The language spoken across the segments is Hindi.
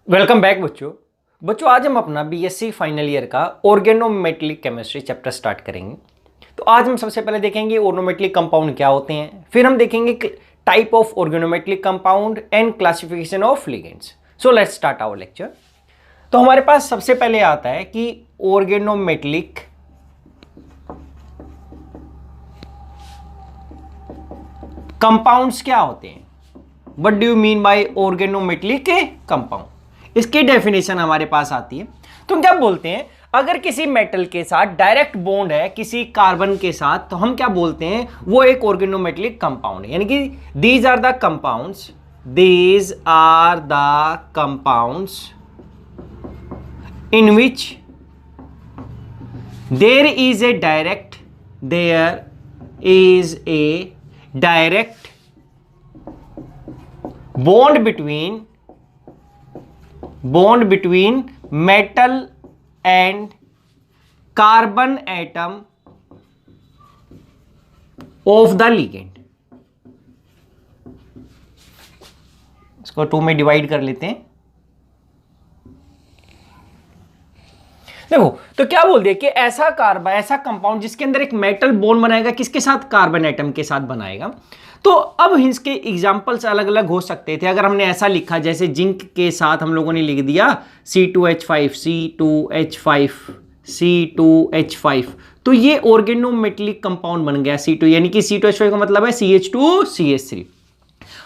वेलकम बैक बच्चों। आज हम अपना बीएससी फाइनल ईयर का ऑर्गेनोमेटलिक केमिस्ट्री चैप्टर स्टार्ट करेंगे। तो आज हम सबसे पहले देखेंगे ऑर्गेनोमेटलिक कंपाउंड क्या होते हैं, फिर हम देखेंगे type of organometallic compound and classification of ligands. So let's start our lecture. तो हमारे पास सबसे पहले आता है कि ऑर्गेनोमेटलिक कंपाउंड्स क्या होते हैं। What do you mean by organometallic compound? इसकी डेफिनेशन हमारे पास आती है। तो हम क्या बोलते हैं, अगर किसी मेटल के साथ डायरेक्ट बॉन्ड है किसी कार्बन के साथ, तो हम क्या बोलते हैं, वो एक ऑर्गेनोमेटलिक कंपाउंड है। यानी कि these are the compounds in which there is a direct bond between metal and carbon atom of the ligand। इसको 2 में डिवाइड कर लेते हैं। देखो तो क्या बोल दिया कि ऐसा कंपाउंड जिसके अंदर एक मेटल बॉन्ड बनाएगा, किसके साथ? कार्बन एटम के साथ बनाएगा। तो अब इसके एग्जांपल्स अलग अलग हो सकते थे। अगर हमने ऐसा लिखा, जैसे जिंक के साथ हम लोगों ने लिख दिया C2H5, तो ये ऑर्गेनोमेटलिक कंपाउंड बन गया C2, यानी कि C2H5 का मतलब है CH2CH3।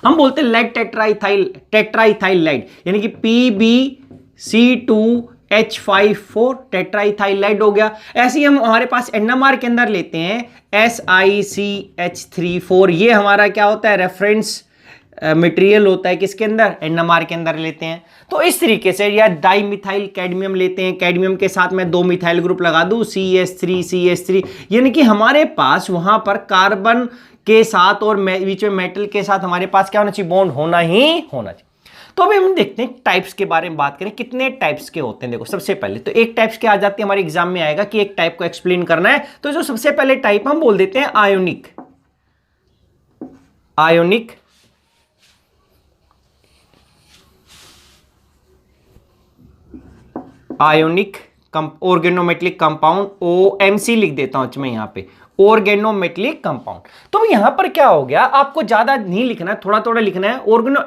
हम बोलते हैं लेड टेट्राइथाइल लेड, यानी कि PbC2H5 टेट्राइथाइलाइड हो गया। ऐसे ही हम हमारे पास NMR के अंदर लेते हैं SiCH34, ये हमारा क्या होता है, रेफरेंस मटेरियल होता है, किसके अंदर? NMR के अंदर लेते हैं। तो इस तरीके से, या डाइमिथाइल कैडमियम लेते हैं, कैडमियम के साथ में 2 मिथाइल ग्रुप लगा दूं CH3, यानी कि हमारे पास वहां पर कार्बन के साथ और बीच में मेटल के साथ हमारे पास क्या होना चाहिए? बॉन्ड होना चाहिए। तो अभी हम देखते हैं टाइप्स के बारे में बात करें, कितने टाइप्स के होते हैं। देखो सबसे पहले तो एक टाइप्स के आ जाती है, हमारे एग्जाम में आएगा कि एक टाइप को एक्सप्लेन करना है। तो जो सबसे पहले टाइप हम बोल देते हैं आयोनिक ऑर्गेनोमेटलिक कंपाउंड, OMC लिख देता हूं मैं यहां पे, ऑर्गेनोमेटलिक कंपाउंड। तो यहां पर क्या हो गया, आपको ज्यादा नहीं लिखना है, थोड़ा थोड़ा लिखना है।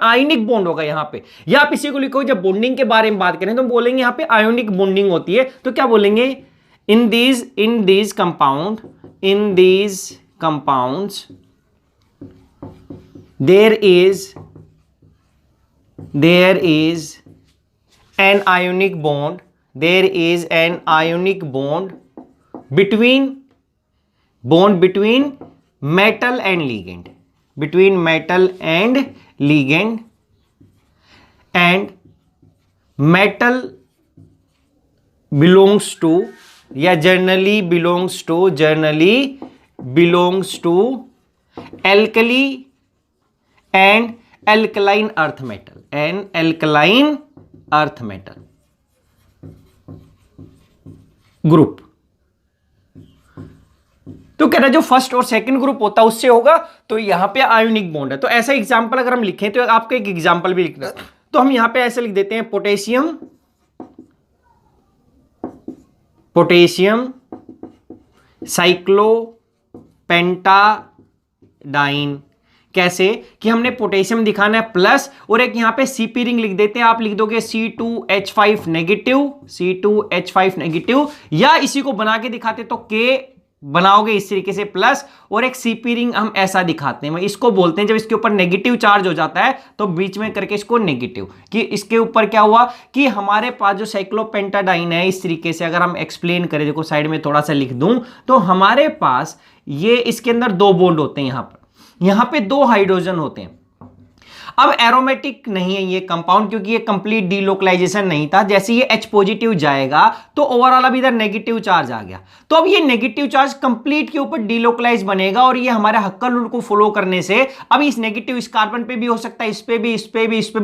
आयोनिक बॉन्ड होगा यहां पे, या आप इसी को लिखो। जब बॉन्डिंग के बारे में बात करें तो बोलेंगे यहां पे आयोनिक बॉन्डिंग होती है, तो क्या बोलेंगे? In these compounds there is an ionic bond between metal and ligand, and metal belongs to, या generally belongs to alkali and alkaline earth metal group. तो कह रहा है जो फर्स्ट और सेकंड ग्रुप होता है उससे होगा, तो यहां पे आयोनिक बॉन्ड है। तो ऐसा एग्जांपल अगर हम लिखें, तो आपको एक एग्जांपल भी लिखना है, तो हम यहां पे ऐसे लिख देते हैं पोटेशियम साइक्लोपेंटाडाइन। कैसे कि हमने पोटेशियम दिखाना है प्लस, और एक यहां पे CP रिंग लिख देते हैं। आप लिख दोगे C2H5 नेगेटिव, या इसी को बना के दिखाते तो K बनाओगे इस तरीके से प्लस, और एक CP रिंग हम ऐसा दिखाते हैं। इसको बोलते हैं जब इसके ऊपर नेगेटिव चार्ज हो जाता है तो बीच में करके इसको नेगेटिव, कि इसके ऊपर क्या हुआ कि हमारे पास जो साइक्लोपेंटाडाइन है, इस तरीके से अगर हम एक्सप्लेन करें, देखो साइड में थोड़ा सा लिख दूं, तो हमारे पास ये इसके अंदर 2 बॉन्ड होते हैं, यहां पे 2 हाइड्रोजन होते हैं। अब एरोमेटिक नहीं है ये कंपाउंड, क्योंकि ये कंप्लीट डीलोकलाइजेशन नहीं था। जैसे ये H पॉजिटिव जाएगा तो ओवरऑल अब इधर नेगेटिव चार्ज आ गया, तो अब ये नेगेटिव चार्ज कंप्लीट के ऊपर डीलोकलाइज बनेगा, और ये हमारे हक्कल रूल को फॉलो करने से अब इस नेगेटिव इस कार्बन पे भी हो सकता है, इस पे भी,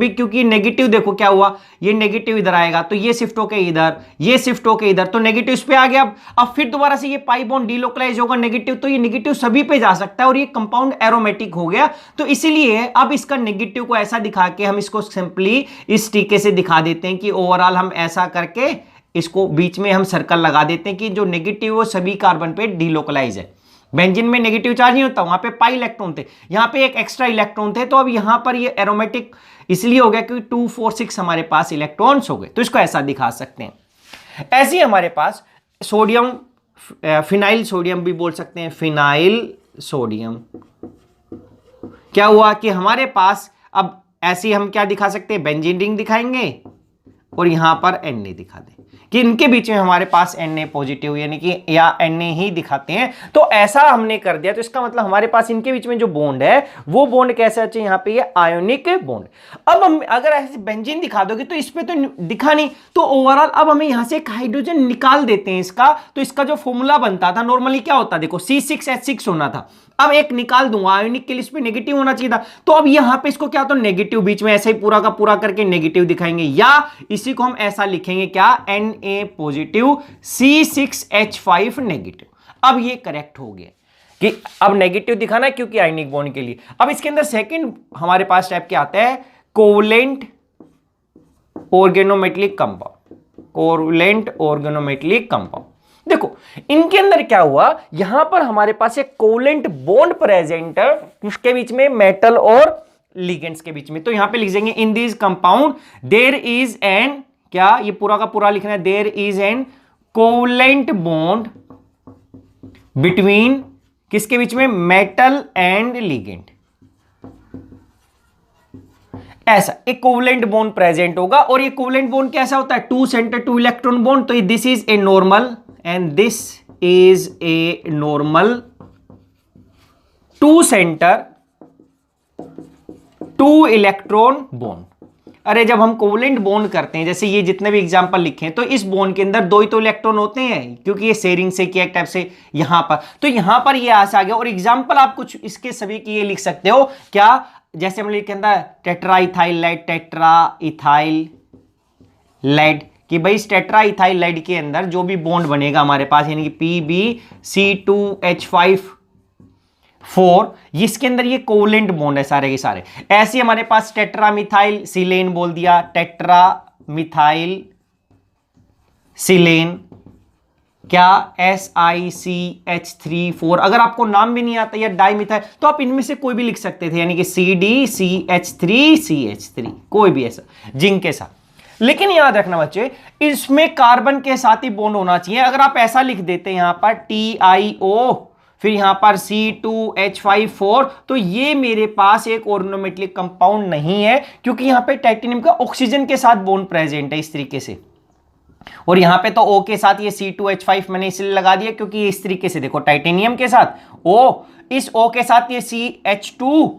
क्योंकि नेगेटिव देखो क्या हुआ, ये नेगेटिव इधर आएगा तो ये शिफ्ट होकर इधर, ये शिफ्ट होकर इधर, तो नेगेटिव इस पे आ गया। अब फिर दोबारा से ये पाई बॉन्ड डीलोकलाइज होगा नेगेटिव, तो ये नेगेटिव सभी पे जा सकता है, और ये कंपाउंड एरोमेटिक हो गया। तो इसीलिए अब इसका नेगेटिव नेगेटिव को ऐसा दिखा के हम इसको सिंपली इस तरीके से दिखा देते हैं कि ओवरऑल हम ऐसा करके इसको बीच में हम सर्कल लगा देते हैं कि जो नेगेटिव वो सभी कार्बन पे डिलोकलाइज है। बेंजीन में नेगेटिव चार्ज नहीं होता, वहां पे पाई इलेक्ट्रॉन थे, यहां पे एक एक्स्ट्रा इलेक्ट्रॉन थे, तो अब यहां पर ये एरोमेटिक इसलिए हो गया क्योंकि 2 4 6 हमारे पास इलेक्ट्रॉन्स हो गए, तो इसको ऐसा दिखा सकते हैं। ऐसे ही हमारे पास सोडियम, फिनाइल सोडियम भी बोल सकते हैं, फिनाइल सोडियम। क्या हुआ कि हमारे पास अब ऐसे हम क्या दिखा सकते हैं, बेंजीन रिंग दिखाएंगे और यहां पर Na दिखा दें कि इनके बीच में हमारे पास Na पॉजिटिव यानी कि या Na ही दिखाते हैं, तो ऐसा हमने कर दिया। तो इसका मतलब हमारे पास इनके बीच में जो बॉन्ड है वो बॉन्ड कैसे अच्छे, यहाँ पे ये आयोनिक बॉन्ड। अब हम अगर ऐसे बेंजीन दिखा दोगे तो इस पे तो दिखा नहीं, तो ओवरऑल अब हमें यहां से एक हाइड्रोजन निकाल देते हैं इसका, तो इसका जो फॉर्मूला बनता था नॉर्मली क्या होता, देखो C6H6 होना था, अब एक निकाल दूंगा, आयोनिक के लिए इस पे नेगेटिव होना चाहिए था, तो अब यहां पे इसको क्या तो नेगेटिव बीच में ऐसे ही पूरा का पूरा करके नेगेटिव दिखाएंगे, या इसी को हम ऐसा लिखेंगे क्या, Na पॉजिटिव C6H5 नेगेटिव। अब ये करेक्ट हो गया कि अब नेगेटिव दिखाना क्योंकि आयनिक बॉन्ड के लिए। अब इसके अंदर सेकंड हमारे पास टाइप क्या आता है, covalent organometallic compound, covalent organometallic compound. देखो इनके अंदर क्या हुआ, यहां पर हमारे पास एक कोवलेंट बॉन्ड प्रेजेंट है किसके बीच में, मेटल और लिगेंड्स के बीच में। तो यहां पे लिख देंगे in this compound there is an, क्या ये पूरा का पूरा लिखना है, there is an covalent bond between किसके बीच में, मेटल एंड लिगेंड। ऐसा एक कोवलेंट बॉन्ड प्रेजेंट होगा, और ये कोवलेंट बॉन्ड कैसा होता है, 2 सेंटर 2 इलेक्ट्रॉन बॉन्ड। तो this is a normal and this is a normal 2 center 2 electron bond. अरे जब हम कोवलेंट बॉन्ड करते हैं, जैसे ये जितने भी एग्जांपल लिखे हैं, तो इस बॉन्ड के अंदर 2 ही तो इलेक्ट्रॉन होते हैं क्योंकि ये शेयरिंग से किया एक टाइप से यहां पर, तो यहां पर ये ऐसा आ गया। और एग्जांपल आप कुछ इसके सभी की ये लिख सकते हो क्या, जैसे हम लिखे टेट्रा इथाइल लाइड, टेट्रा इथाइल लाइड, कि भाई इस टेट्रा इथाइल लाइड के अंदर जो भी बॉन्ड बनेगा हमारे पास यानी कि PbC2H5 इसके अंदर ये कोवलेंट बॉन्ड है सारे के सारे। ऐसे हमारे पास टेट्रा मिथाइल सिलेन बोल दिया, टेट्रा मिथाइल सिलेन, क्या SiCH3 अगर आपको नाम भी नहीं आता या डाई मिथाइल तो आप इनमें से कोई भी लिख सकते थे, यानी कि CdCH3CH3 कोई भी ऐसा जिंक के साथ। लेकिन याद रखना बच्चे, इसमें कार्बन के साथ ही बॉन्ड होना चाहिए। अगर आप ऐसा लिख देते हैं यहां पर TiO फिर यहां पर C2H5 तो ये मेरे पास एक ऑर्गेनोमेटेलिक कंपाउंड नहीं है, क्योंकि यहां पे टाइटेनियम का ऑक्सीजन के साथ बॉन्ड प्रेजेंट है इस तरीके से। और यहां पे तो O के साथ ये C2H5 मैंने इसलिए लगा दिया क्योंकि ये इस तरीके से देखो टाइटेनियम के साथ O, इस O के साथ ये CH2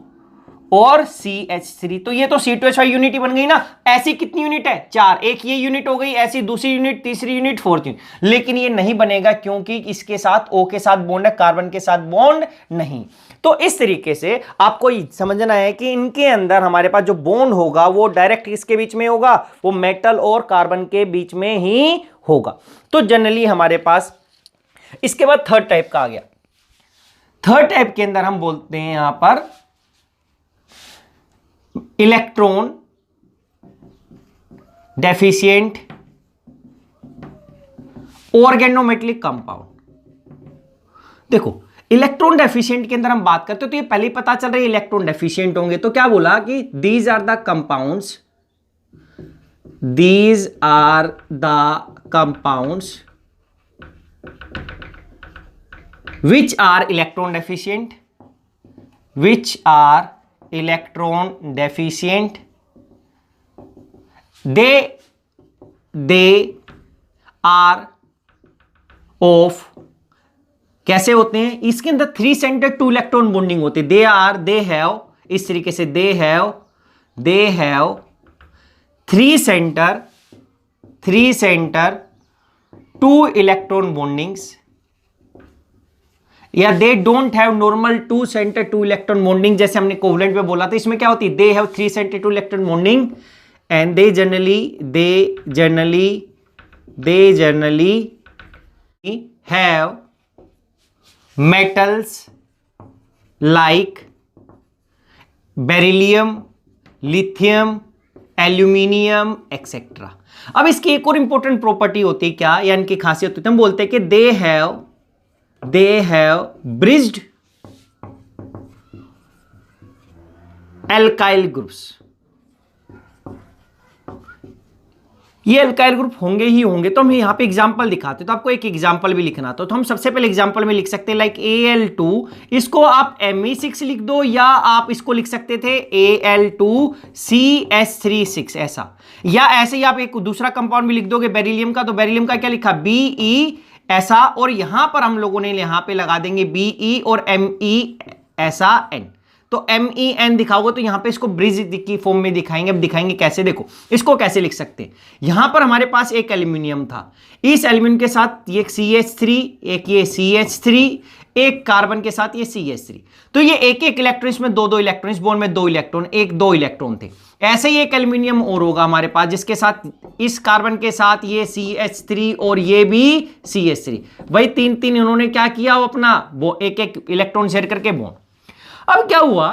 और CH3, तो ये तो C2H5 यूनिट बन गई ना। ऐसी कितनी यूनिट है, 4, एक ये यूनिट हो गई, ऐसी दूसरी यूनिट, तीसरी यूनिट, फोर्थ यूनिट। लेकिन ये नहीं बनेगा क्योंकि इसके साथ O के साथ बॉन्ड है, कार्बन के साथ बॉन्ड नहीं। तो इस तरीके से आपको समझना है कि इनके अंदर हमारे पास जो बॉन्ड होगा वो डायरेक्ट किसके बीच में होगा, वो मेटल और कार्बन के बीच में ही होगा। तो जनरली हमारे पास इसके बाद थर्ड टाइप का आ गया। थर्ड टाइप के अंदर हम बोलते हैं यहां पर इलेक्ट्रॉन डेफिशिएंट ऑर्गेनोमेटेलिक कंपाउंड। देखो इलेक्ट्रॉन डेफिशिएंट के अंदर हम बात करते हो तो ये पहले ही पता चल रहा है इलेक्ट्रॉन डेफिशिएंट होंगे, तो क्या बोला कि these are the compounds, these are the compounds which are electron deficient, which are electron deficient, they are of, कैसे होते हैं, इसके अंदर 3 सेंटर 2 इलेक्ट्रॉन बॉन्डिंग होती है। they have, इस तरीके से they have 3 centre 2 electron bondings, या they don't have normal 2 centre 2 electron bonding, जैसे हमने कोवलेंट में बोला था। इसमें क्या होती है, they have 3 centre 2 electron bonding and they generally have metals like beryllium lithium, aluminium etcetera. अब इसकी एक और इंपॉर्टेंट प्रॉपर्टी होती है क्या, यानी कि खासियत होती है, हम बोलते हैं कि they have bridged alkyl groups. ये एल्काइल ग्रुप होंगे ही होंगे, तो हम यहां पे एग्जांपल दिखाते हैं, तो आपको एक एग्जांपल भी लिखना तो हम सबसे पहले एग्जांपल में लिख सकते हैं लाइक Al2, इसको आप Me6 लिख दो, या आप इसको लिख सकते थे Al2CH36 ऐसा, या ऐसे ही आप एक दूसरा कंपाउंड भी लिख दोगे बेरिलियम का, तो बेरिलियम का क्या लिखा Be ऐसा, और यहां पर हम लोगों ने यहां पे लगा देंगे Be और Me ऐसा N, तो MEN दिखाओगे तो यहां पे इसको ब्रिज की फॉर्म में दिखाएंगे। अब दिखाएंगे कैसे, देखो इसको कैसे लिख सकते हैं। यहां पर हमारे पास एक एल्यूमिनियम था, इस एल्यूमिनियम के साथ ये CH3, एक ये CH3, एक कार्बन के साथ ये CH3, तो ये एक एक इलेक्ट्रॉन, इसमें दो इलेक्ट्रॉन, इस बॉन्ड में 2 इलेक्ट्रॉन, एक 2 इलेक्ट्रॉन थे। ऐसे ही एक एल्यूमिनियम और होगा हमारे पास, जिसके साथ इस कार्बन के साथ ये CH3 और ये भी CH3, वही 3 इन्होंने क्या किया, अपना वो एक एक इलेक्ट्रॉन शेयर करके बॉन्ड। अब क्या हुआ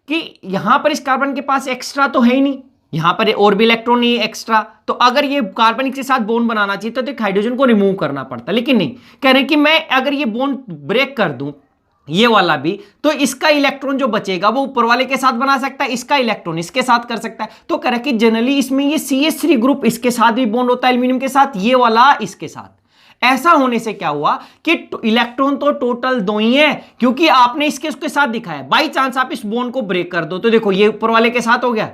कि यहां पर इस कार्बन के पास एक्स्ट्रा तो है ही नहीं, यहां पर और भी इलेक्ट्रॉन नहीं है एक्स्ट्रा, तो अगर ये कार्बन के साथ बॉन्ड बनाना चाहिए तो एक हाइड्रोजन को रिमूव करना पड़ता, लेकिन नहीं, कह रहे कि मैं अगर ये बॉन्ड ब्रेक कर दूं ये वाला भी, तो इसका इलेक्ट्रॉन जो बचेगा वो ऊपर वाले के साथ बना सकता है, इसका इलेक्ट्रॉन इसके साथ कर सकता है। तो कह रहे कि जनरली इसमें ये CH3 ग्रुप इसके साथ भी बॉन्ड होता है एल्यूमिनियम के साथ, ये वाला इसके साथ। ऐसा होने से क्या हुआ कि इलेक्ट्रॉन तो टोटल 2 ही है, क्योंकि आपने इसके उसके साथ दिखाया, बाई चांस आप इस बॉन्ड को ब्रेक कर दो तो देखो ये ऊपर वाले के साथ हो गया,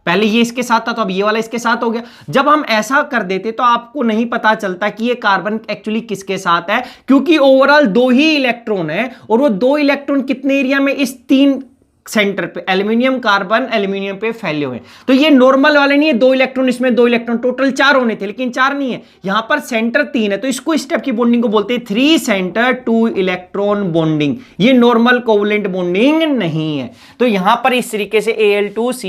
पहले ये इसके साथ था तो अब ये वाला इसके साथ हो गया। जब हम ऐसा कर देते तो आपको नहीं पता चलता कि ये कार्बन एक्चुअली किसके साथ है, क्योंकि ओवरऑल 2 ही इलेक्ट्रॉन है, और वो 2 इलेक्ट्रॉन कितने एरिया में, इस 3 सेंटर पे एल्यूमिनियम कार्बन एल्यूमिनियम पे फैले हुए। तो ये नॉर्मल वाले नहीं है, 2 इलेक्ट्रॉन, इसमें 2 इलेक्ट्रॉन, टोटल 4 होने थे लेकिन 4 नहीं है, यहां पर सेंटर 3 है, तो इसको इस टाइप की बॉन्डिंग को बोलते हैं 3 सेंटर 2 इलेक्ट्रॉन बॉन्डिंग। ये नॉर्मल कोवलेंट बॉन्डिंग नहीं है। तो यहां पर इस तरीके से Al2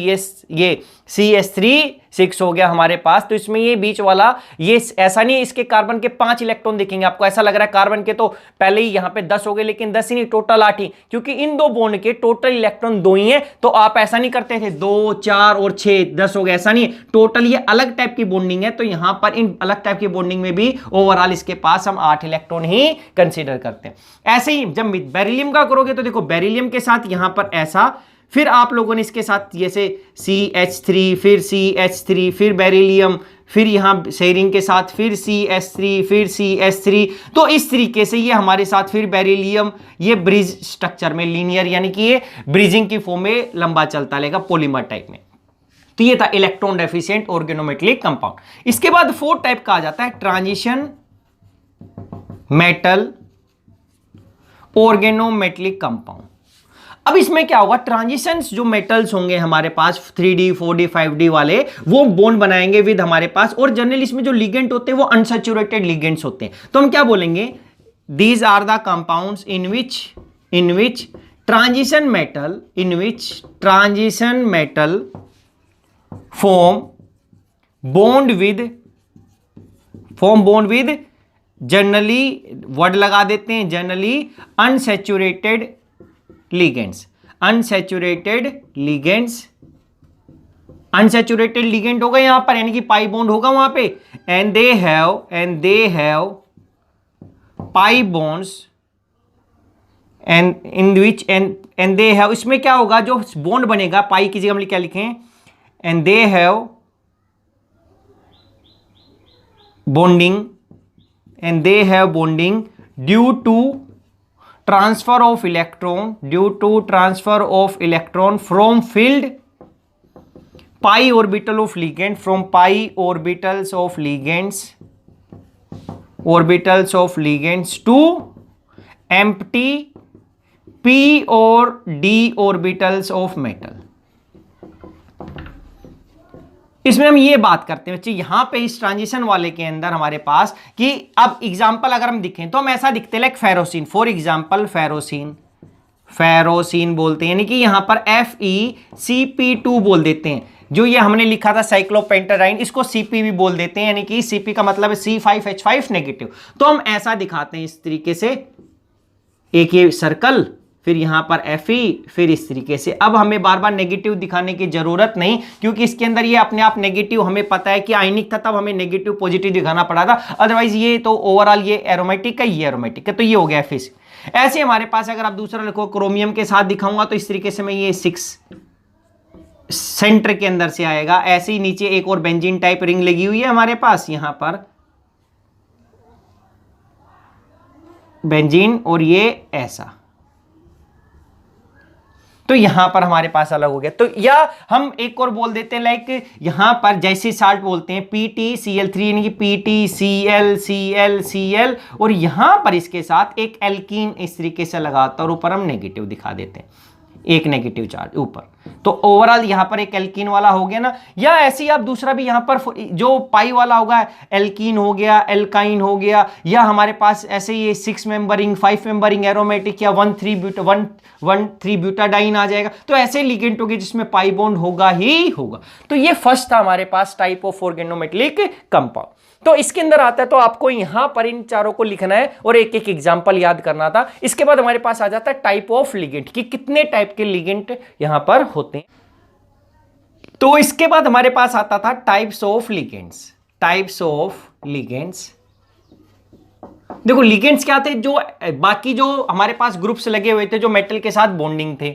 ये CH3 हो गया हमारे पास, तो इसमें ये बीच वाला ये ऐसा नहीं, इसके कार्बन के 5 इलेक्ट्रॉन दिखेंगे आपको, ऐसा लग रहा है कार्बन के तो पहले ही यहां पे 10 हो गए, लेकिन 10 ही नहीं, टोटल 8 ही, क्योंकि इन 2 बॉन्ड के टोटल इलेक्ट्रॉन 2 ही है। तो आप ऐसा नहीं करते थे 2 4 और 6 10 हो गए, ऐसा नहीं है, टोटल ये अलग टाइप की बॉन्डिंग है। तो यहां पर इन अलग टाइप की बॉन्डिंग में भी ओवरऑल इसके पास हम 8 इलेक्ट्रॉन ही कंसीडर करते हैं। ऐसे ही जब बेरिलियम का करोगे तो देखो बेरिलियम के साथ यहां पर ऐसा, फिर आप लोगों ने इसके साथ जैसे CH3, फिर CH3, फिर बेरिलियम, फिर यहां सेरिंग के साथ फिर CH3, फिर CH3, तो इस तरीके से ये हमारे साथ फिर बेरिलियम, ये ब्रिज स्ट्रक्चर में लीनियर, यानी कि ये ब्रिजिंग की फॉर्म में लंबा चलता रहेगा पॉलीमर टाइप में। तो ये था इलेक्ट्रॉन डेफिशिएंट ऑर्गेनोमेटलिक कंपाउंड। इसके बाद 4th टाइप का आ जाता है ट्रांजिशन मेटल ऑर्गेनोमेटलिक कंपाउंड। अब इसमें क्या होगा, ट्रांजिशंस जो मेटल्स होंगे हमारे पास 3D 4D 5D वाले, वो बॉन्ड बनाएंगे विद हमारे पास, और जनरली इसमें जो लिगेंड होते हैं वो अनसैचुरेटेड लिगेंड्स होते हैं। तो हम क्या बोलेंगे, these are the compounds in which transition metal form bond with generally word लगा देते हैं, generally unsaturated ligands. Unsaturated ligand होगा यहां पर, यानी कि पाई बॉन्ड होगा वहां पे, and they have pi bonds and in which and they have, इसमें क्या होगा, जो बॉन्ड बनेगा पाई की जगह हम क्या लिखें, and they have bonding due to transfer of electron from filled pi orbital of ligand, from pi orbitals of ligands to empty p or d orbitals of metal। इसमें हम ये बात करते हैं बच्चे, यहां पे इस ट्रांजिशन वाले के अंदर हमारे पास कि अब एग्जांपल अगर हम दिखें तो हम ऐसा दिखते हैं like ferrocene, for example ferrocene बोलते हैं, यानी कि यहां पर FeCP2 बोल देते हैं। जो ये हमने लिखा था साइक्लोपेंटाडाइन, इसको Cp भी बोल देते हैं, यानी कि Cp का मतलब है C5H5 नेगेटिव। तो हम ऐसा दिखाते हैं इस तरीके से, एक ये सर्कल, फिर यहां पर Fe, फिर इस तरीके से। अब हमें बार बार नेगेटिव दिखाने की जरूरत नहीं, क्योंकि इसके अंदर ये अपने आप नेगेटिव, हमें पता है कि आयनिक था, तब हमें नेगेटिव पॉजिटिव दिखाना पड़ा था। अदरवाइज ये तो ओवरऑल ये एरोमेटिक है, ये एरोमेटिक है, तो ये हो गया Fe। ऐसे हमारे पास अगर आप दूसरा लिखो क्रोमियम के साथ दिखाऊंगा तो इस तरीके से मैं ये 6 सेंटर के अंदर से आएगा। ऐसे ही नीचे एक और बेंजीन टाइप रिंग लगी हुई है हमारे पास, यहां पर बेंजीन, और ये ऐसा, तो यहां पर हमारे पास अलग हो गया। तो या हम एक और बोल देते हैं, लाइक यहां पर जैसे साल्ट बोलते हैं PtCl3, यानी कि PtCl, और यहां पर इसके साथ एक एल्कीन इस तरीके से लगाता और ऊपर हम नेगेटिव दिखा देते हैं, एक नेगेटिव चार्ज ऊपर। तो ओवरऑल यहां पर एक एल्कीन वाला हो गया ना। या ऐसे ही आप दूसरा भी यहां पर जो पाई वाला होगा, एल्कीन हो गया, एल्काइन हो गया, या हमारे पास ऐसे ही 6 मेंबरिंग 5 मेंबरिंग एरोमेटिक, या 1,3 ब्यूटाडाइन आ जाएगा। तो ऐसे लिगेंड होगी जिसमें पाई बॉन्ड होगा ही होगा। तो ये फर्स्ट था हमारे पास टाइप ऑफ ऑर्गेनोमेटेलिक कंपाउंड। तो इसके अंदर आता है, तो आपको यहां पर इन चारों को लिखना है और एक एक एग्जांपल याद करना था। इसके बाद हमारे पास आ जाता है टाइप ऑफ लिगेंड, कि कितने टाइप के लिगेंड यहां पर होते हैं। तो इसके बाद हमारे पास आता था types of ligands. Types of ligands, देखो लिगेंड्स क्या थे, जो बाकी जो हमारे पास ग्रुप्स लगे हुए थे जो मेटल के साथ बॉन्डिंग थे।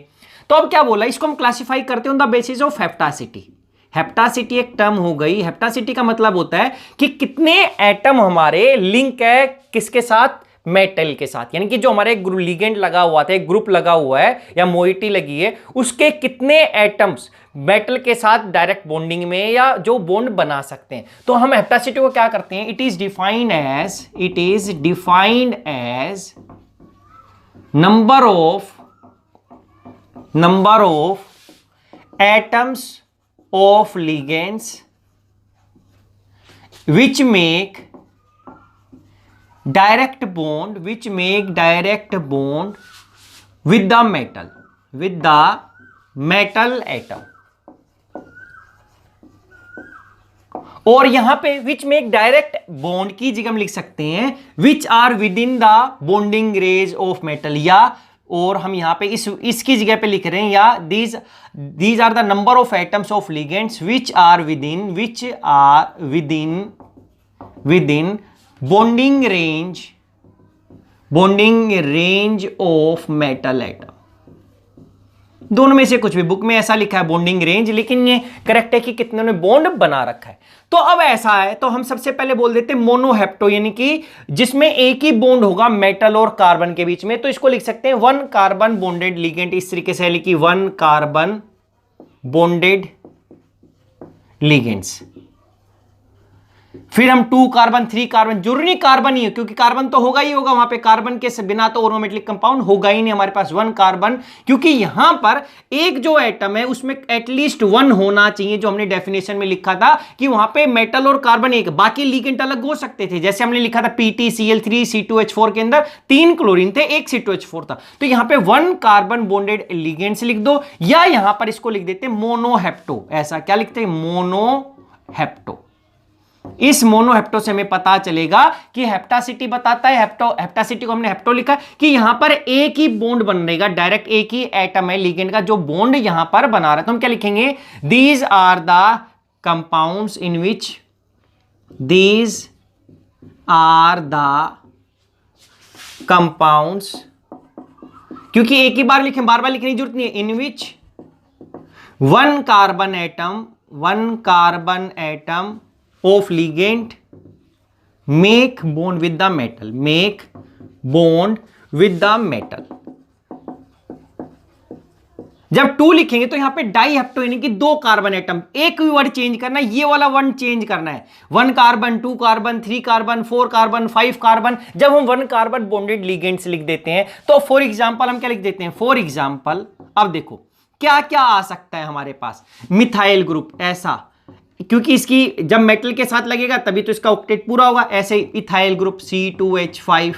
तो अब क्या बोला, इसको हम क्लासिफाई करते हैं ऑन द बेसिस ऑफ हेप्टासिटी। हेप्टासिटी एक टर्म हो गई। हेप्टासिटी का मतलब होता है कि कितने एटम हमारे लिंक है किसके साथ, मेटल के साथ, यानी कि जो हमारे लिगेंड लगा हुआ था, एक ग्रुप लगा हुआ है या मोइटी लगी है, उसके कितने एटम्स मेटल के साथ डायरेक्ट बॉन्डिंग में या जो बॉन्ड बना सकते हैं। तो हम हेप्टासिटी को क्या करते हैं, it is defined as number of atoms of ligands which make direct bond with the metal atom। और यहां पे विच मेक डायरेक्ट बॉन्ड की जगह हम लिख सकते हैं which are within the bonding range of metal, या और हम यहां पे इसकी जगह पे लिख रहे हैं, या these are the number of atoms of ligands which are within bonding range of metal atom. दोनों में से कुछ भी, बुक में ऐसा लिखा है बॉन्डिंग रेंज, लेकिन ये करेक्ट है कि कितने ने बॉन्ड बना रखा है। तो अब ऐसा है, तो हम सबसे पहले बोल देते हैं मोनोहेप्टो, यानी कि जिसमें एक ही बॉन्ड होगा मेटल और कार्बन के बीच में। तो इसको लिख सकते हैं 1 कार्बन बॉन्डेड लिगेंड, इस तरीके से लिखी 1 कार्बन बॉन्डेड लिगेंड्स। फिर हम 2 कार्बन 3 कार्बन, जरूरी कार्बन ही है क्योंकि कार्बन तो होगा ही होगा वहां पे, कार्बन के बिना तो ऑर्गेनोमेटेलिक कंपाउंड होगा ही नहीं हमारे पास। 1 कार्बन, क्योंकि यहां पर एक जो एटम है उसमें एटलीस्ट 1 होना चाहिए, जो हमने डेफिनेशन में लिखा था कि वहां पे मेटल और कार्बन एक, बाकी लिगेंड अलग हो सकते थे। जैसे हमने लिखा था PtCl3 C2H4 के अंदर 3 क्लोरीन थे, एक C2H4 था। तो यहां पे 1 कार्बन बॉन्डेड लिगेंड्स लिख दो, या यहां पर इसको लिख देते हैं मोनोहेप्टो। ऐसा क्या लिखते हैं, मोनोहेप्टो। इस मोनोहेप्टो से हमें पता चलेगा कि हेप्टासिटी बताता है, हेप्टासिटी को हमने हेप्टो लिखा कि यहां पर एक ही बॉन्ड बन रहेगा, डायरेक्ट एक ही एटम है लिगेंड का जो बॉन्ड यहां पर बना रहा है। तो हम क्या लिखेंगे, these are the compounds in which, these are the compounds, क्योंकि एक ही बार लिखें, बार बार लिखने की जरूरत नहीं है, इन विच 1 carbon atom of ligand make bond with the metal। जब 2 लिखेंगे तो यहां पे डाईहेप्टो, यानी कि 2 कार्बन एटम, एक भी वर्ड चेंज करना है, ये वाला 1 चेंज करना है। 1 carbon 2 carbon 3 carbon 4 carbon 5 carbon. जब हम 1 कार्बन बॉन्डेड लिगेंड्स लिख देते हैं तो फॉर एग्जांपल हम क्या लिख देते हैं, फॉर एग्जांपल अब देखो क्या क्या आ सकता है हमारे पास, मिथाइल ग्रुप, ऐसा क्योंकि इसकी जब मेटल के साथ लगेगा तभी तो इसका ऑक्टेट पूरा होगा। ऐसे इथाइल ग्रुप C2H5,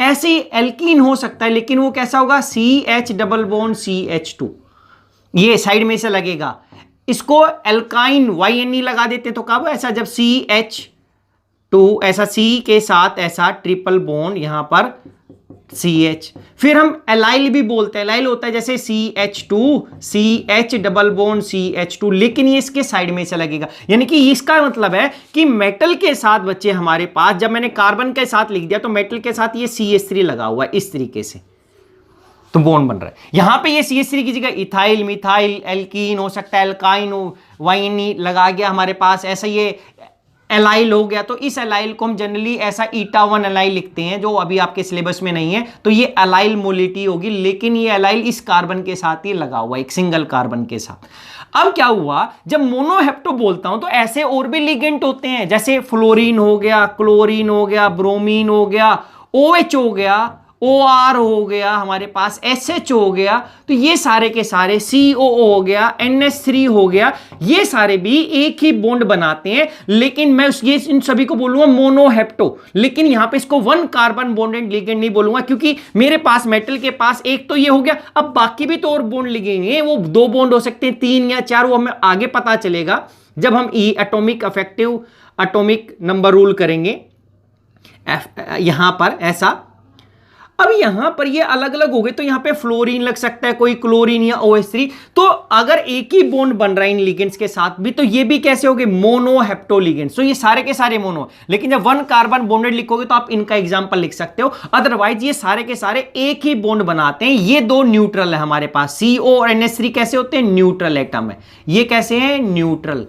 ऐसे एल्कीन हो सकता है, लेकिन वो कैसा होगा, CH डबल बॉन्ड CH2, ये साइड में से लगेगा। इसको एल्काइन YNE लगा देते तो कब, ऐसा जब CH2 ऐसा C के साथ ऐसा ट्रिपल बॉन्ड यहां पर CH। फिर हम एलाइल भी बोलते हैं, एलाइल होता है जैसे CH2 CH double bond CH2, लेकिन ये इसके साइड में से लगेगा, यानी कि इसका मतलब है कि मेटल के साथ बच्चे हमारे पास, जब मैंने कार्बन के साथ लिख दिया तो मेटल के साथ ये CH3 लगा हुआ है इस तरीके से, तो बॉन्ड बन रहा है। यहां पे ये CH3 की जगह इथाइल मिथाइल एल्कीन हो सकता है, एल्काइन हो, वाइनी लगा गया हमारे पास, ऐसा ये एलाइल हो गया। तो इस एलाइल को हम जनरली ऐसा eta1 एलाइल लिखते हैं, जो अभी आपके सिलेबस में नहीं है, तो ये एलाइल मोलिटी होगी, लेकिन ये एलाइल इस कार्बन के साथ ही लगा हुआ है, एक सिंगल कार्बन के साथ। अब क्या हुआ, जब मोनोहेप्टो बोलता हूं तो ऐसे और भी लिगेंड होते हैं, जैसे फ्लोरीन हो गया, क्लोरीन हो गया, ब्रोमीन हो गया, OH हो गया, OR हो गया, हमारे पास SH हो गया, तो ये सारे के सारे COO हो गया, NH3 हो गया, ये सारे भी एक ही बॉन्ड बनाते हैं, लेकिन मैं ये इन सभी को बोलूंगा मोनोहेप्टो, लेकिन यहां पे इसको वन कार्बन बॉन्डेड लिगेंड नहीं बोलूंगा, क्योंकि मेरे पास मेटल के पास एक तो ये हो गया, अब बाकी भी तो और बॉन्ड लिगेंगे, वो 2 बॉन्ड हो सकते हैं, 3 या 4, वो हमें आगे पता चलेगा जब हम atomic effective atomic number rule करेंगे यहां पर ऐसा। अब यहां पर ये अलग अलग हो गए, तो यहां पे फ्लोरीन लग सकता है, कोई क्लोरीन या OH3, तो अगर एक ही बॉन्ड बन रहा है इन लिगेंड्स के साथ भी, तो ये भी कैसे हो गए, मोनोहेप्टो लिगेंड्स। तो ये सारे के सारे मोनो, लेकिन जब वन कार्बन बॉन्डेड लिखोगे तो आप इनका एग्जांपल लिख सकते हो, अदरवाइज ये सारे के सारे एक ही बॉन्ड बनाते हैं। ये 2 न्यूट्रल है हमारे पास, CO और NH3 कैसे होते हैं, न्यूट्रल एटम है, ये कैसे हैं, न्यूट्रल।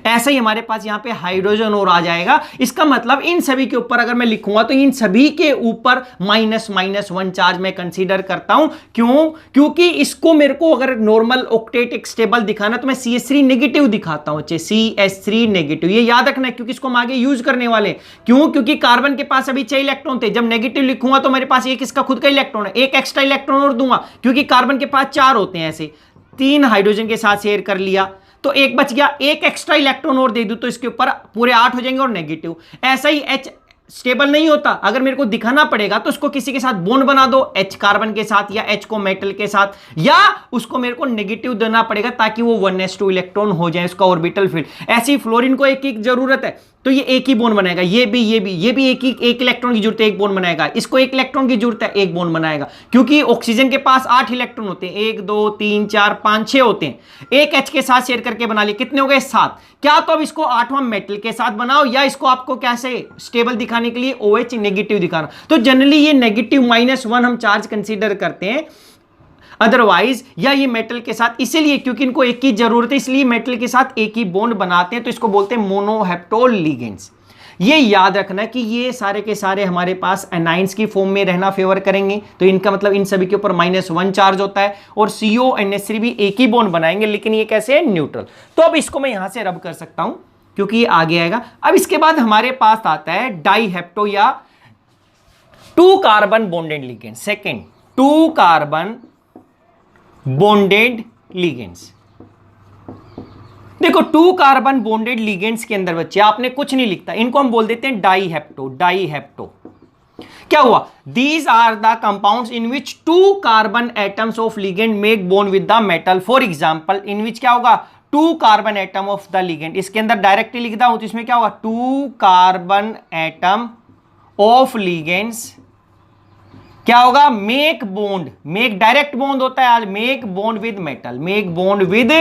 ऐसे ही हमारे पास यहां पे हाइड्रोजन और आ जाएगा, इसका मतलब इन सभी के ऊपर अगर मैं लिखूंगा तो इन सभी के ऊपर -1 चार्ज मैं कंसीडर करता हूं। क्यों, क्योंकि इसको मेरे को अगर नॉर्मल ऑक्टेट स्टेबल दिखाना तो मैं CH3 नेगेटिव दिखाता हूं, CH3 नेगेटिव, ये याद रखना है क्योंकि इसको हम आगे यूज करने वाले। क्यों, क्योंकि कार्बन के पास अभी 6 इलेक्ट्रॉन थे, जब नेगेटिव लिखूंगा तो मेरे पास एक इसका खुद का इलेक्ट्रॉन है, एक एक्स्ट्रा इलेक्ट्रॉन और दूंगा, क्योंकि कार्बन के पास 4 होते हैं, ऐसे 3 हाइड्रोजन के साथ शेयर कर लिया तो एक बच गया, एक एक्स्ट्रा इलेक्ट्रॉन और दे दूं तो इसके ऊपर पूरे 8 हो जाएंगे और नेगेटिव। ऐसा ही H स्टेबल नहीं होता, अगर मेरे को दिखाना पड़ेगा तो उसको किसी के साथ बॉन्ड बना दो, H कार्बन के साथ या H को मेटल के साथ, या उसको मेरे को नेगेटिव देना पड़ेगा ताकि वो 1s2 इलेक्ट्रॉन हो जाए उसका ऑर्बिटल फील्ड। ऐसी फ्लोरीन को एक एक जरूरत है तो ये एक ही बॉन्ड बनाएगा, ये भी एक इलेक्ट्रॉन की जरूरत है, एक बॉन्ड बनाएगा, इसको 1 इलेक्ट्रॉन की जरूरत है, एक बॉन्ड बनाएगा, क्योंकि ऑक्सीजन के पास 8 इलेक्ट्रॉन होते हैं, 1 2 3 4 5 6 होते हैं, एक H के साथ शेयर करके बना लिए, कितने हो गए 7। क्या तो अब इसको 8वां मेटल के साथ बनाओ, या इसको आपको कैसे स्टेबल दिखाने के लिए OH नेगेटिव दिखाना, तो जनरली ये नेगेटिव -1 हम चार्ज कंसीडर करते हैं, अदरवाइज या ये मेटल के साथ, इसीलिए क्योंकि इनको एक ही जरूरत है, इसलिए मेटल के साथ एक ही बॉन्ड बनाते हैं, तो इसको बोलते हैं मोनोहेप्टो लिगेंड्स। ये याद रखना कि ये सारे के सारे हमारे पास एनाइंस की फॉर्म में रहना फेवर करेंगे, तो इनका मतलब इन सभी के ऊपर -1 चार्ज होता है, और CO NH3 भी एक ही बॉन्ड बनाएंगे, लेकिन ये कैसे है, न्यूट्रल। तो अब इसको मैं यहां से रब कर सकता हूं क्योंकि ये आगे आएगा। अब इसके बाद हमारे पास आता है डाइहेप्टो या 2 carbon bonded ligand. Second, 2 carbon bonded ligands. देखो 2 कार्बन बॉन्डेड लिगेंड्स के अंदर बच्चे आपने कुछ नहीं लिखता, इनको हम बोल देते हैं डाइहेप्टो। क्या हुआ, these are the compounds in which 2 carbon atoms of ligand make bond with the metal. For example in which क्या होगा, 2 carbon atom of the ligand, इसके अंदर डायरेक्टली लिखता हूं तो इसमें क्या होगा, 2 कार्बन एटम ऑफ लिगेंड्स क्या होगा, make bond, make direct bond होता है, आज make bond with metal, make bond with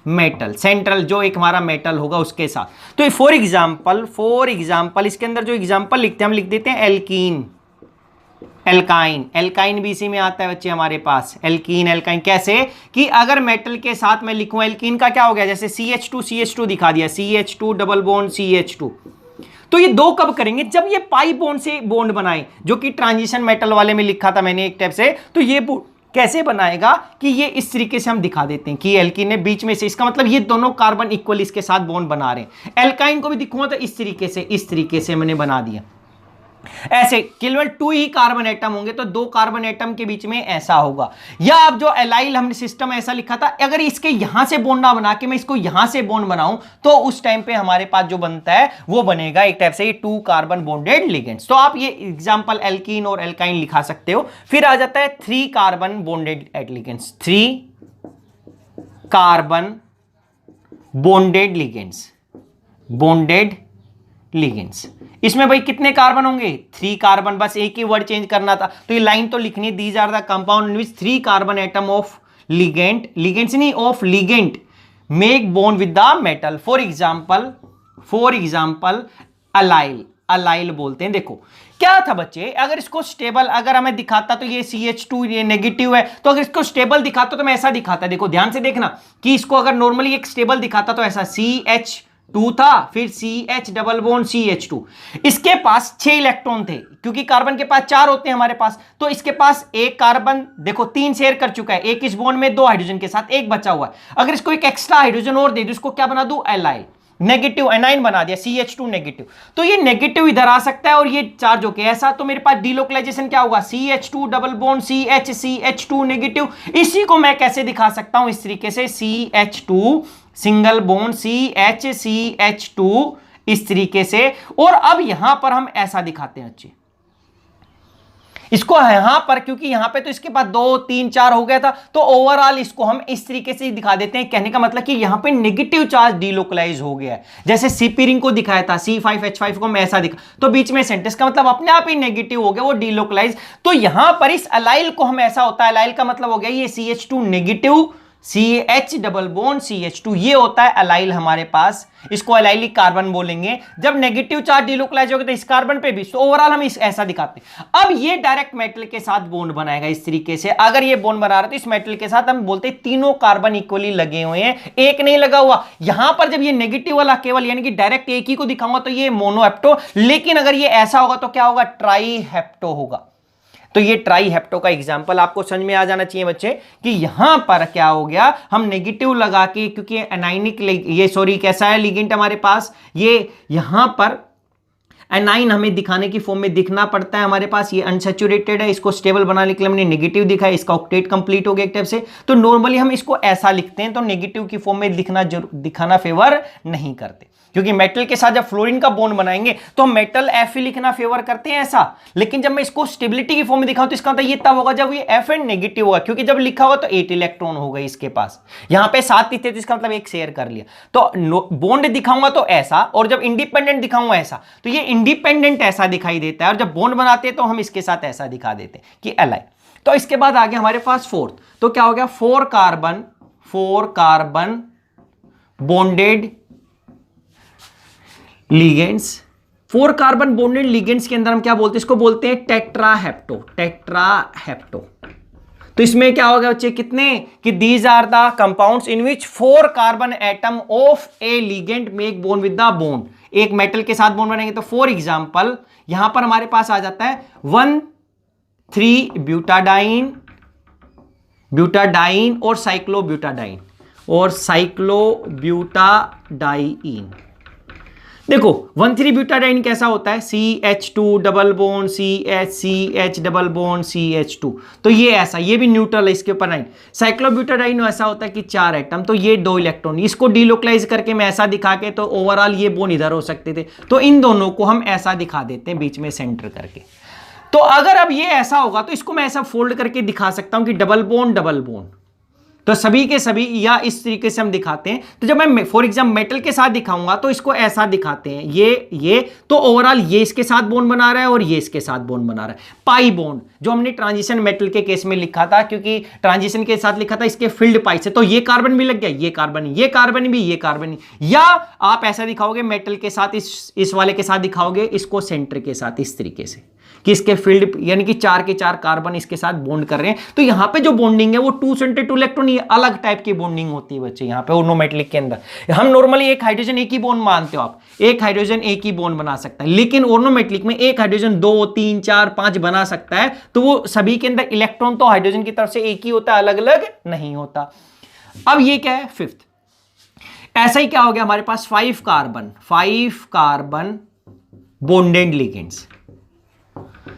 metal, central जो एक हमारा मेटल होगा उसके साथ। तो फॉर एग्जांपल इसके अंदर जो एग्जांपल लिखते हैं हम लिख देते हैं एल्कीन, एल्काइन भी इसी में आता है बच्चे हमारे पास, एल्कीन कैसे कि अगर मेटल के साथ मैं लिखूं एल्कीन का क्या हो गया, जैसे CH2 दिखा दिया, CH2 डबल बॉन्ड CH2, तो ये 2 कब करेंगे, जब ये पाई बॉन्ड से बॉन्ड बनाए, जो कि ट्रांजिशन मेटल वाले में लिखा था मैंने एक टाइप से, तो ये कैसे बनाएगा कि ये इस तरीके से हम दिखा देते हैं कि एल्कीन ने बीच में से, इसका मतलब ये दोनों कार्बन इक्वल इसके साथ बॉन्ड बना रहे हैं। एल्काइन को भी दिखूंगा तो इस तरीके से मैंने बना दिया, ऐसे केवल 2 ही कार्बन एटम होंगे तो 2 कार्बन एटम के बीच में ऐसा होगा। या अब जो एलाइल हमने सिस्टम ऐसा लिखा था, अगर इसके यहां से बॉन्ड ना बना के मैं इसको यहां से बॉन्ड बनाऊं तो उस टाइम पे हमारे पास जो बनता है वो बनेगा एक टाइप से 2 कार्बन बॉन्डेड लिगेंड्स। तो आप ये एग्जांपल एल्कीन और एल्काइन लिखा सकते हो। फिर आ जाता है 3 carbon bonded ligands, 3 carbon bonded ligands, इसमें भाई कितने कार्बन होंगे? 3 कार्बन, बस एक ही वर्ड चेंज करना था। तो ये लाइन तो लिखनी है, these are the compound in which 3 carbon atom of ligand, ligands नहीं of ligand make bond with the metal. For example allyl, allyl बोलते हैं। देखो क्या था बच्चे, अगर इसको स्टेबल अगर हमें दिखाता तो ये CH2 ये नेगेटिव है, तो अगर इसको स्टेबल दिखाता तो मैं ऐसा दिखाता। देखो ध्यान से देखना कि इसको अगर नॉर्मली एक स्टेबल दिखाता तो ऐसा CH2 था, फिर CH डबल बॉन्ड CH2। इसके पास 6 इलेक्ट्रॉन थे, क्योंकि कार्बन के पास 4 होते हैं हमारे पास, तो इसके पास एक कार्बन देखो 3 शेयर कर चुका है, एक इस बॉन्ड में 2 हाइड्रोजन के साथ एक बचा हुआ है। अगर इसको एक एक्स्ट्रा हाइड्रोजन और दे दूं, इसको क्या बना दूं? एलाइल, नेगेटिव एनाइन बना दिया, CH2 नेगेटिव। तो ये नेगेटिव इधर आ सकता है और ये चार्ज होके ऐसा, तो मेरे पास डीलोकलाइजेशन क्या होगा? CH2 double bond CH2 negative. इसी को मैं कैसे दिखा सकता हूं? इस तरीके से CH2 सिंगल बॉन्ड CH2 इस तरीके से। और अब यहां पर हम ऐसा दिखाते हैं अच्छे इसको यहां पर, क्योंकि यहां पे तो इसके पास 2 3 4 हो गया था, तो ओवरऑल इसको हम इस तरीके से दिखा देते हैं। कहने का मतलब कि यहां पे नेगेटिव चार्ज डीलोकलाइज हो गया है। जैसे CP रिंग को दिखाया था, C5H5 को मैं ऐसा दिखा, तो बीच में सेंटेंस का मतलब अपने आप ही नेगेटिव हो गया, वो डीलोकलाइज। तो यहां पर इस अलाइल को हम ऐसा होता है, अलाइल का मतलब हो गया ये CH2 negative CH double bond CH2, ये होता है अलाइल हमारे पास। इसको अलाइलिक कार्बन बोलेंगे। जब नेगेटिव चार्ज डिलोकलाइज होगा तो इस कार्बन पे भी, तो ओवरऑल हम इस ऐसा दिखाते हैं। अब ये डायरेक्ट मेटल के साथ बॉन्ड बनाएगा इस तरीके से। अगर ये बॉन्ड बना रहा है तो इस मेटल के साथ हम बोलते हैं तीनों कार्बन इक्वली लगे हुए हैं, एक नहीं लगा हुआ। यहां पर जब ये नेगेटिव वाला केवल यानी कि डायरेक्ट एक ही को दिखाऊंगा तो ये मोनोहेप्टो, लेकिन अगर ये ऐसा होगा तो क्या होगा? ट्राईहेप्टो होगा। तो ये ट्राईहेप्टो का एग्जांपल आपको समझ में आ जाना चाहिए बच्चे कि यहां पर क्या हो गया, हम नेगेटिव लगा के, क्योंकि एनाइनिक ये सॉरी कैसा है लिगेंड हमारे पास, ये यहां पर एनाइन हमें दिखाने की फॉर्म में दिखना पड़ता है हमारे पास। ये अनसैचुरेटेड है, इसको स्टेबल बनाने के लिए हमने नेगेटिव दिखाया, इसका ऑक्टेट कंप्लीट हो गया एक टाइप से। तो नॉर्मली हम इसको ऐसा लिखते हैं, तो नेगेटिव की फॉर्म में दिखाना फेवर नहीं करते, क्योंकि मेटल के साथ जब फ्लोरीन का बॉन्ड बनाएंगे तो हम मेटल F ही लिखना फेवर करते हैं ऐसा। लेकिन जब मैं इसको स्टेबिलिटी की फॉर्म में दिखाऊं तो इसका मतलब ये तब होगा जब ये F एंड नेगेटिव होगा, क्योंकि जब लिखा हुआ तो 8 इलेक्ट्रॉन हो गए इसके पास, यहां पे 7 ही थे तो इसका मतलब एक शेयर कर लिया। तो बॉन्ड दिखाऊंगा तो ऐसा, और जब इंडिपेंडेंट दिखाऊंगा ऐसा, तो ये इंडिपेंडेंट ऐसा दिखाई देता है, और जब बॉन्ड बनाते हैं तो हम इसके साथ ऐसा दिखा देते हैं कि एलाइन। तो इसके बाद आगे हमारे पास फोर्थ, तो क्या हो गया? 4 carbon bonded ligands. 4 carbon bonded ligands के अंदर हम क्या बोलते हैं? इसको बोलते हैं टेट्राहेप्टो। तो इसमें क्या होगा बच्चे? कितने कि these are the compounds in which 4 carbon atom of a ligand make bond with the bond. एक मेटल के साथ बॉन्ड बनेंगे तो फॉर एग्जांपल यहां पर हमारे पास आ जाता है 1,3 ब्यूटाडाइन और साइक्लोब्यूटाडाइन देखो 1,3 ब्यूटाडाइन कैसा होता है? CH2 double bond CH double bond CH2, तो ये ऐसा, ये भी न्यूट्रल है इसके ऊपर 9। साइक्लोब्यूटाडाइन ऐसा होता है कि 4 एटम, तो ये 2 इलेक्ट्रॉन। इसको डीलोकलाइज करके मैं ऐसा दिखा के, तो ओवरऑल ये बॉन्ड इधर हो सकते थे, तो इन दोनों को हम ऐसा दिखा देते हैं बीच में सेंटर करके। तो अगर अब ये ऐसा होगा तो इसको मैं ऐसा फोल्ड करके दिखा सकता हूं कि डबल बॉन्ड, तो सभी के सभी, या इस तरीके से हम दिखाते हैं। तो जब मैं फॉर एग्जाम्पल मेटल के साथ दिखाऊंगा तो इसको ऐसा दिखाते हैं, ये तो ओवरऑल ये इसके साथ बॉन्ड बना रहा है और ये इसके साथ बॉन्ड बना रहा है। पाई बॉन्ड जो हमने ट्रांजिशन मेटल के केस में लिखा था, क्योंकि ट्रांजिशन के साथ लिखा था इसके फील्ड पाई से, तो ये कार्बन भी लग गया, ये कार्बन भी। या आप ऐसा दिखाओगे मेटल के साथ, इस वाले के साथ दिखाओगे इसको सेंटर के साथ इस तरीके से कि इसके फील्ड यानी कि 4 के 4 कार्बन इसके साथ बॉन्ड कर रहे हैं। तो यहां पे जो बॉन्डिंग है वो 2 सेंटर 2 इलेक्ट्रॉन, ये अलग टाइप की बॉन्डिंग होती है बच्चे। यहां पे ऑर्गोमेटलिक के अंदर हम नॉर्मली एक हाइड्रोजन एक ही बॉन्ड मानते हो आप, एक हाइड्रोजन एक ही बॉन्ड बना सकता है, लेकिन ऑर्गोमेटलिक में एक हाइड्रोजन 2 3 4 5 बना सकता है। तो वो सभी के अंदर इलेक्ट्रॉन तो हाइड्रोजन की तरफ से एक ही होता है, अलग अलग नहीं होता। अब ये क्या है? 5th। ऐसा ही क्या हो गया हमारे पास? 5 कार्बन बॉन्डेड लिगेंड्स।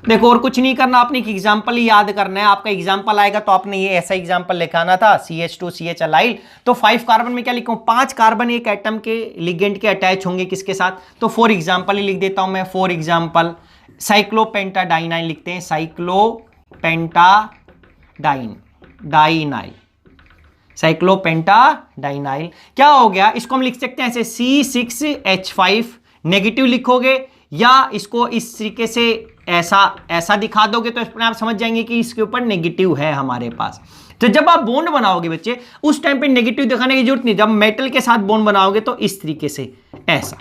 देखो और कुछ नहीं करना, आपने एक एग्जांपल ही याद करना है। आपका एग्जांपल आएगा तो आपने ये ऐसा एग्जांपल लिखाना था, CH2 CH अलाइल। तो 5 कार्बन में क्या लिखूं? 5 कार्बन एक एटम के लिगेंड के अटैच होंगे किसके साथ? तो फॉर एग्जांपल ही लिख देता हूं मैं। फॉर एग्जांपल साइक्लोपेंटाडाइनाइल लिखते हैं, साइक्लोपेंटाडाइनाइल। क्या हो गया? इसको हम लिख सकते हैं ऐसे C6H5 नेगेटिव लिखोगे, या इसको इस तरीके से ऐसा दिखा दोगे तो इसमें आप समझ जाएंगे कि इसके ऊपर नेगेटिव है हमारे पास। तो जब आप बॉन्ड बनाओगे बच्चे उस टाइम पे नेगेटिव दिखाने की जरूरत नहीं, जब मेटल के साथ बॉन्ड बनाओगे तो इस तरीके से ऐसा।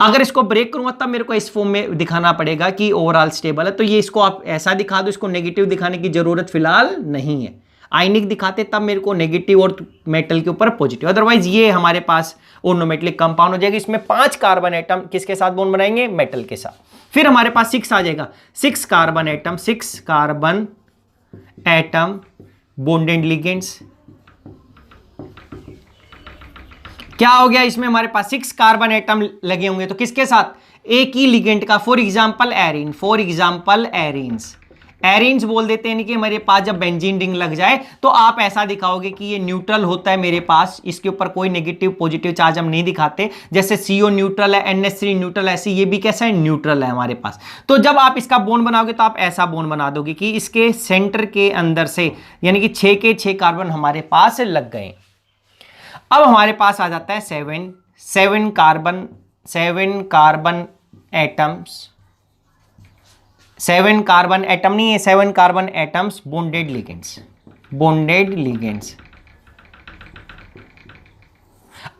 अगर इसको ब्रेक करूंगा तब मेरे को इस फॉर्म में दिखाना पड़ेगा कि ओवरऑल स्टेबल है, तो ये इसको आप ऐसा दिखा दो, इसको नेगेटिव दिखाने की जरूरत फिलहाल नहीं है। आयनिक दिखाते तब मेरे को नेगेटिव और मेटल के ऊपर पॉजिटिव, अदरवाइज ये हमारे पास ऑर्गेनोमेटलिक कंपाउंड हो जाएगा। इसमें 5 कार्बन एटम किसके साथ बॉन्ड बनाएंगे, मेटल के साथ। फिर हमारे पास 6 आ जाएगा, 6 कार्बन एटम बॉन्डेड लिगेंड्स। क्या हो गया, इसमें हमारे पास 6 कार्बन एटम लगे होंगे तो किसके साथ, एक ही लिगेंड का। फॉर एग्जांपल एरीन्स, एरीन्स बोल देते हैं कि हमारे पास जब बेंजीन रिंग लग जाए तो आप ऐसा दिखाओगे कि ये न्यूट्रल होता है मेरे पास, इसके ऊपर कोई नेगेटिव पॉजिटिव चार्ज हम नहीं दिखाते। जैसे CO न्यूट्रल है, NH3 न्यूट्रल, ऐसे ये भी कैसा है, न्यूट्रल है हमारे पास। तो जब आप इसका बॉन्ड बनाओगे तो आप ऐसा बॉन्ड बना दोगे कि इसके सेंटर के अंदर से यानी कि 6 के 6 कार्बन हमारे पास लग गए। अब हमारे पास आ जाता है 7 कार्बन एटम्स, 7 कार्बन एटम नहीं है, 7 कार्बन एटम्स बॉन्डेड लिगेंड्स।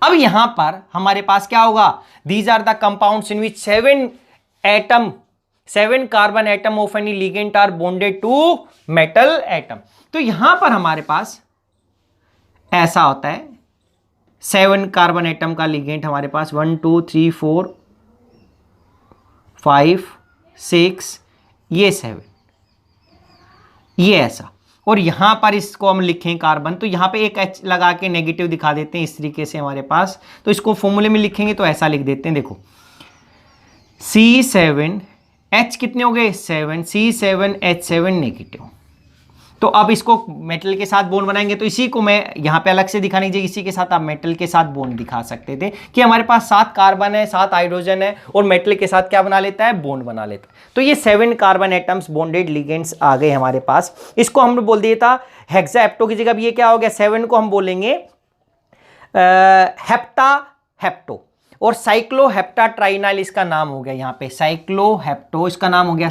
अब यहां पर हमारे पास क्या होगा, these are the compounds in which 7 carbon atom of any ligand are bonded to metal atom. तो यहां पर हमारे पास ऐसा होता है, 7 कार्बन एटम का लिगेंड हमारे पास 1 2 3 4 5 6, ये 7, ये ऐसा। और यहां पर इसको हम लिखें कार्बन, तो यहां पे एक H लगा के नेगेटिव दिखा देते हैं इस तरीके से हमारे पास। तो इसको फॉर्मूले में लिखेंगे तो ऐसा लिख देते हैं, देखो C7, H कितने हो गए 7, C7H7 नेगेटिव। तो अब इसको मेटल के साथ बॉन्ड बनाएंगे तो इसी को मैं यहां पे अलग से दिखाने की, इसी के साथ आप मेटल के साथ बॉन्ड दिखा सकते थे कि हमारे पास 7 कार्बन है, 7 हाइड्रोजन है और मेटल के साथ क्या बना लेता है, बॉन्ड बना लेता है। तो ये 7 कार्बन एटम्स बॉन्डेड लिगेंड्स आ गए हमारे पास। इसको हमने बोल दिया था हेक्साहेप्टो की जगह ये क्या हो गया, 7 को हम बोलेंगे हेप्टो और साइक्लोहेप्टाट्राइनाइल इसका नाम हो गया। यहाँ पे साइक्लोहेप्टो इसका नाम हो गया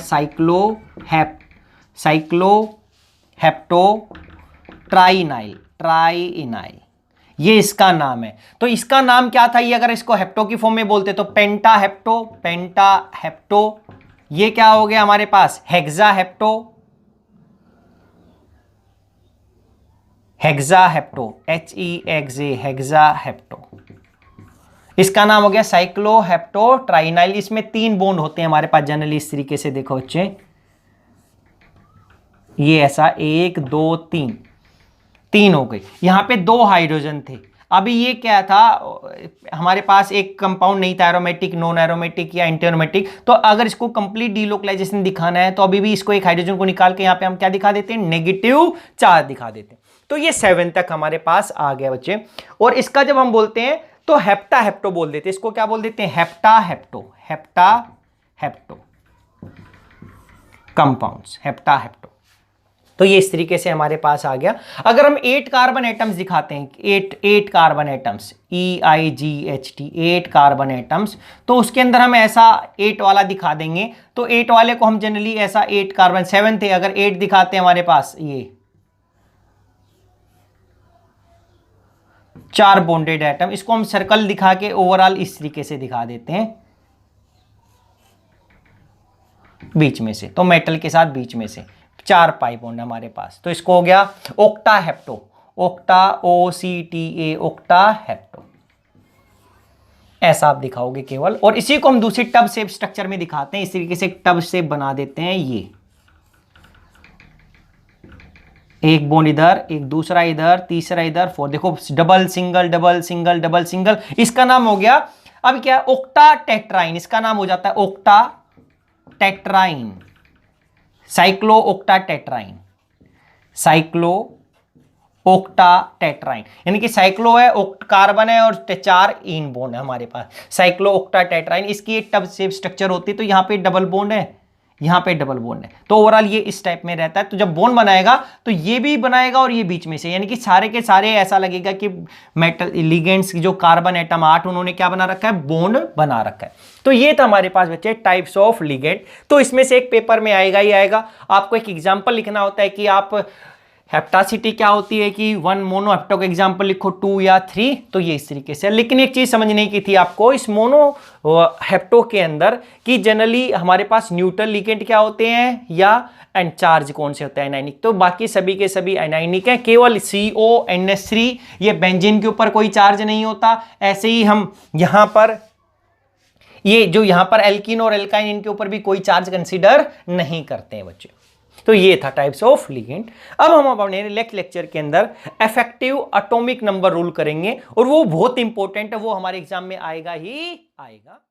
साइक्लोहेप्टोट्राइनाइल, ये इसका नाम है। तो इसका नाम क्या था, ये अगर इसको हेप्टो की फॉर्म में बोलते तो पेंटाहेप्टो। ये क्या हो गया हमारे पास, हेक्साहेप्टो, हेक्साहेप्टो। इसका नाम हो गया साइक्लोहेप्टोट्राइनाइल। इसमें 3 बॉन्ड होते हैं हमारे पास जनरली इस तरीके से, देखो बच्चे ये ऐसा 1 2 3 हो गई। यहां पे 2 हाइड्रोजन थे। अभी ये क्या था, हमारे पास एक कंपाउंड नहीं था एरोमेटिक, नॉन एरोमेटिक या एंटीएरोमेटिक। तो अगर इसको कंप्लीट डीलोकलाइजेशन दिखाना है तो अभी भी इसको एक हाइड्रोजन को निकाल के यहां पे हम क्या दिखा देते हैं, नेगेटिव चार्ज दिखा देते हैं। तो ये 7 तक हमारे पास आ गया बच्चे। और इसका जब हम बोलते हैं तो हेप्टाहेप्टो बोल देते हैं, इसको क्या बोल देते हैं, हेप्टाहेप्टो कंपाउंड्स, हेप्टाहेप्टो। तो ये इस तरीके से हमारे पास आ गया। अगर हम 8 कार्बन एटम्स दिखाते हैं, 8 carbon atoms, EIGHT 8 carbon atoms, तो उसके अंदर हम ऐसा 8 वाला दिखा देंगे। तो 8 वाले को हम जनरली ऐसा 8 कार्बन, 7 थे, अगर 8 दिखाते हैं हमारे पास, ये 4 बॉन्डेड एटम, इसको हम सर्कल दिखा के ओवरऑल इस तरीके से दिखा देते हैं बीच में से। तो मेटल के साथ बीच में से 4 पाई बॉन्ड हमारे पास। तो इसको हो गया ऑक्टाहेप्टो, OCTA ऑक्टाहेप्टो, ऐसा आप दिखाओगे केवल। और इसी को हम दूसरी टब शेप स्ट्रक्चर में दिखाते हैं, इस तरीके से टब शेप बना देते हैं। ये एक बॉन्ड इधर, एक दूसरा इधर, तीसरा इधर, 4, देखो double single double single double single, इसका नाम हो गया। अब क्या है, ऑक्टाटेट्राइन, इसका नाम हो जाता है ऑक्टाटेट्राइन, साइक्लो ऑक्टाटेट्राइन, यानी कि साइक्लो है, कार्बन है और 4 इन बॉन्ड है हमारे पास, साइक्लो ऑक्टाटेट्राइन। इसकी एक टब शेप स्ट्रक्चर होती है। तो यहाँ पे डबल बॉन्ड है, यहां पे डबल बॉन्ड है, तो ओवरऑल ये इस टाइप में रहता है। तो जब बॉन्ड बनाएगा तो ये भी बनाएगा और ये बीच में से, यानी कि सारे के सारे ऐसा लगेगा कि मेटल लिगेंड्स की जो कार्बन एटम 8 उन्होंने क्या बना रखा है, बॉन्ड बना रखा है। तो ये था हमारे पास बच्चे टाइप्स ऑफ लिगेंड। तो इसमें से एक पेपर में आएगा ही आएगा, आपको एक एग्जांपल लिखना होता है कि आप हेप्टासिटी क्या होती है कि 1 मोनो हेप्टो का एग्जांपल लिखो 2 या 3, तो ये इस तरीके से। लेकिन एक चीज समझने की थी आपको इस मोनो हेप्टो के अंदर कि जनरली हमारे पास न्यूट्रल लिगेंड क्या होते हैं या एंड चार्ज कौन से होते हैं, एनाइनिक। तो बाकी सभी के सभी एनाइनिक हैं, केवल CONH3 ये बेंजीन के ऊपर कोई चार्ज नहीं होता। ऐसे ही हम यहां पर ये जो यहां पर एल्कीन और एल्काइन इनके ऊपर भी कोई चार्ज कंसीडर नहीं करते हैं बच्चे। तो ये था टाइप्स ऑफ लिगेंड। अब हम अपने नेक्स्ट लेक्चर के अंदर इफेक्टिव एटॉमिक नंबर रूल करेंगे और वो बहुत इंपॉर्टेंट है, वो हमारे एग्जाम में आएगा ही आएगा।